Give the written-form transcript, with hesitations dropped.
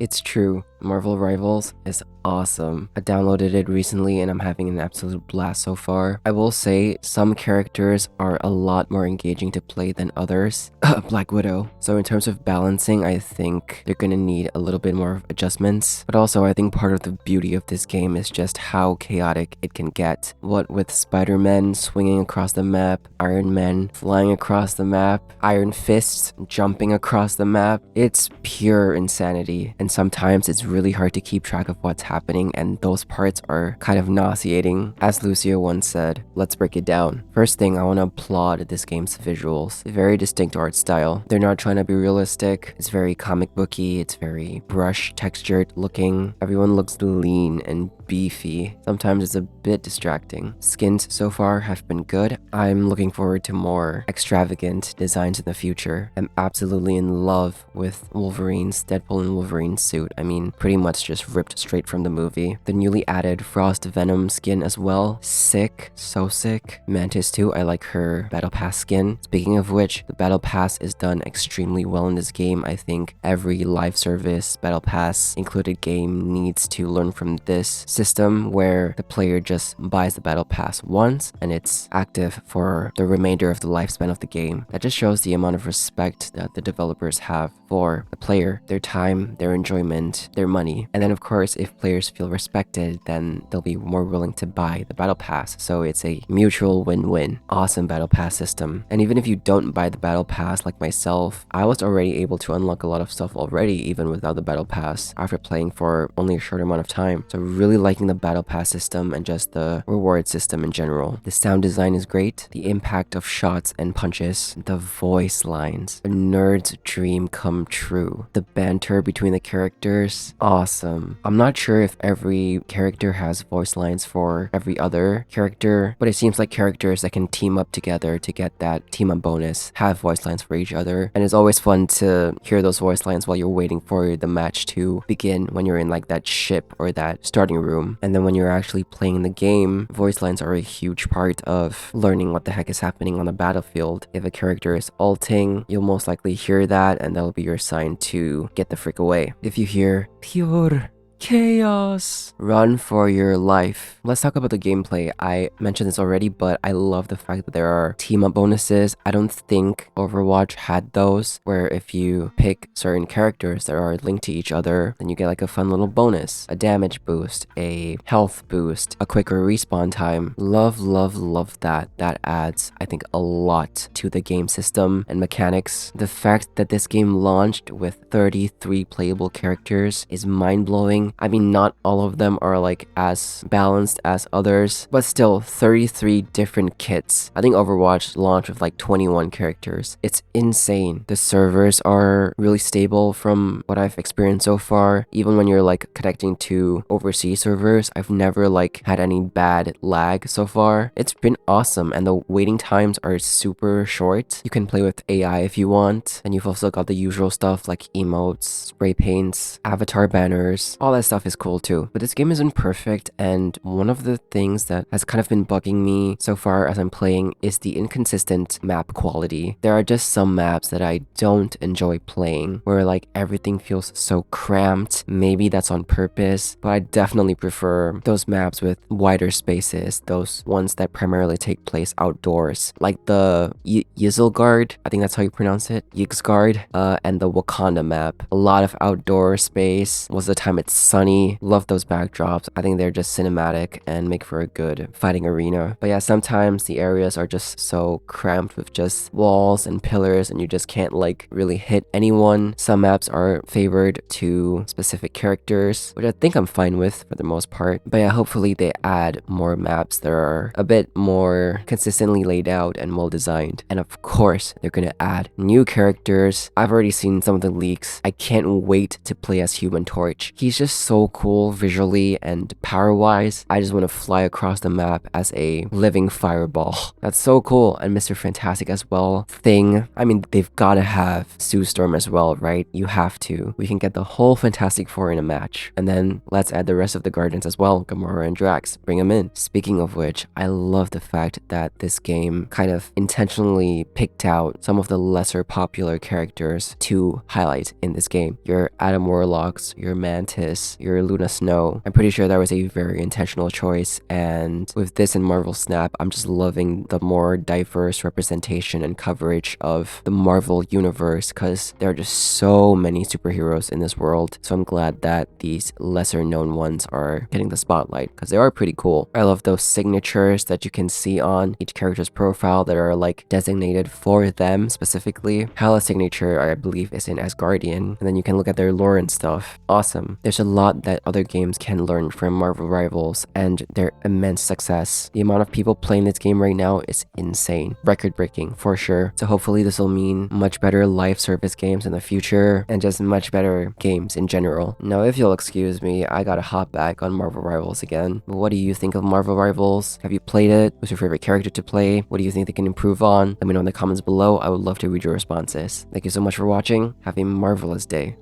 It's true, Marvel Rivals is awesome. I downloaded it recently and I'm having an absolute blast so far. I will say some characters are a lot more engaging to play than others. Black Widow. So in terms of balancing, I think they're gonna need a little bit more of adjustments. But also I think part of the beauty of this game is just how chaotic it can get. What with Spider-Man swinging across the map, Iron Man flying across the map, Iron Fists jumping across the map. It's pure insanity. And sometimes it's really hard to keep track of what's happening, and those parts are kind of nauseating. As Lucio once said, let's break it down. First thing, I want to applaud this game's visuals. Very distinct art style. They're not trying to be realistic. It's very comic booky. It's very brush textured looking. Everyone looks lean and beefy. Sometimes it's a bit distracting. Skins so far have been good. I'm looking forward to more extravagant designs in the future. I'm absolutely in love with Wolverine's Deadpool and Wolverine suit. I mean, pretty much just ripped straight from the movie. The newly added Frost Venom skin as well. Sick. So sick. Mantis too. I like her Battle Pass skin. Speaking of which, the Battle Pass is done extremely well in this game. I think every live service Battle Pass included game needs to learn from this system where the player just buys the Battle Pass once and it's active for the remainder of the lifespan of the game. That just shows the amount of respect that the developers have for the player, their time, their enjoyment, their money. And then of course, if players feel respected, then they'll be more willing to buy the Battle Pass. So it's a mutual win-win. Awesome Battle Pass system. And even if you don't buy the Battle Pass like myself, I was already able to unlock a lot of stuff already even without the Battle Pass after playing for only a short amount of time. So really liking the Battle Pass system and just the reward system in general. The sound design is great. The impact of shots and punches. The voice lines. A nerd's dream come true. The banter between the characters. Awesome. I'm not sure if every character has voice lines for every other character, but it seems like characters that can team up together to get that team up bonus have voice lines for each other. And it's always fun to hear those voice lines while you're waiting for the match to begin when you're in like that ship or that starting room. And then when you're actually playing the game, voice lines are a huge part of learning what the heck is happening on the battlefield. If a character is ulting, you'll most likely hear that and that'll be your sign to get the frick away. If you hear pure chaos, run for your life. Let's talk about the gameplay. I mentioned this already, but I love the fact that there are team up bonuses. I don't think Overwatch had those, where if you pick certain characters that are linked to each other, then you get like a fun little bonus, a damage boost, a health boost, a quicker respawn time. Love, love, love that. That adds, I think, a lot to the game system and mechanics. The fact that this game launched with 33 playable characters is mind-blowing. I mean, not all of them are like as balanced as others, but still 33 different kits. I think Overwatch launched with like 21 characters. It's insane. The servers are really stable from what I've experienced so far. Even when you're like connecting to overseas servers, I've never like had any bad lag so far. It's been awesome, and the waiting times are super short. You can play with AI if you want, and you've also got the usual stuff like emotes, spray paints, avatar banners, all that stuff is cool too. But this game isn't perfect, and one of the things that has kind of been bugging me so far as I'm playing is the inconsistent map quality. There are just some maps that I don't enjoy playing, where like everything feels so cramped. Maybe that's on purpose, but I definitely prefer those maps with wider spaces, those ones that primarily take place outdoors, like the Yzilgard, I think that's how you pronounce it, Yxgard, and the Wakanda map. A lot of outdoor space. Most of the time it's sunny. Love those backdrops. I think they're just cinematic and make for a good fighting arena. But yeah, sometimes the areas are just so cramped with just walls and pillars and you just can't like really hit anyone. Some maps are favored to specific characters, which I think I'm fine with for the most part. But yeah, hopefully they add more maps that are a bit more consistently laid out and well designed. And of course, they're gonna add new characters. I've already seen some of the leaks. I can't wait to play as Human Torch. He's just just so cool visually and power-wise. I just want to fly across the map as a living fireball. That's so cool. And Mr. Fantastic as well. Thing. I mean, they've got to have Sue Storm as well, right? You have to. We can get the whole Fantastic Four in a match. And then let's add the rest of the Guardians as well. Gamora and Drax. Bring them in. Speaking of which, I love the fact that this game kind of intentionally picked out some of the lesser popular characters to highlight in this game. Your Adam Warlocks, your Mantis, your Luna Snow. I'm pretty sure that was a very intentional choice, and with this and Marvel Snap, I'm just loving the more diverse representation and coverage of the Marvel universe, because there are just so many superheroes in this world. So I'm glad that these lesser known ones are getting the spotlight, because they are pretty cool. I love those signatures that you can see on each character's profile that are like designated for them specifically. Hala's signature, I believe, is in Asgardian, and then you can look at their lore and stuff. Awesome. There's a lot that other games can learn from Marvel Rivals and their immense success. The amount of people playing this game right now is insane. Record-breaking, for sure. So hopefully this will mean much better live service games in the future, and just much better games in general. Now, if you'll excuse me, I gotta hop back on Marvel Rivals again. What do you think of Marvel Rivals? Have you played it? Who's your favorite character to play? What do you think they can improve on? Let me know in the comments below. I would love to read your responses. Thank you so much for watching. Have a marvelous day.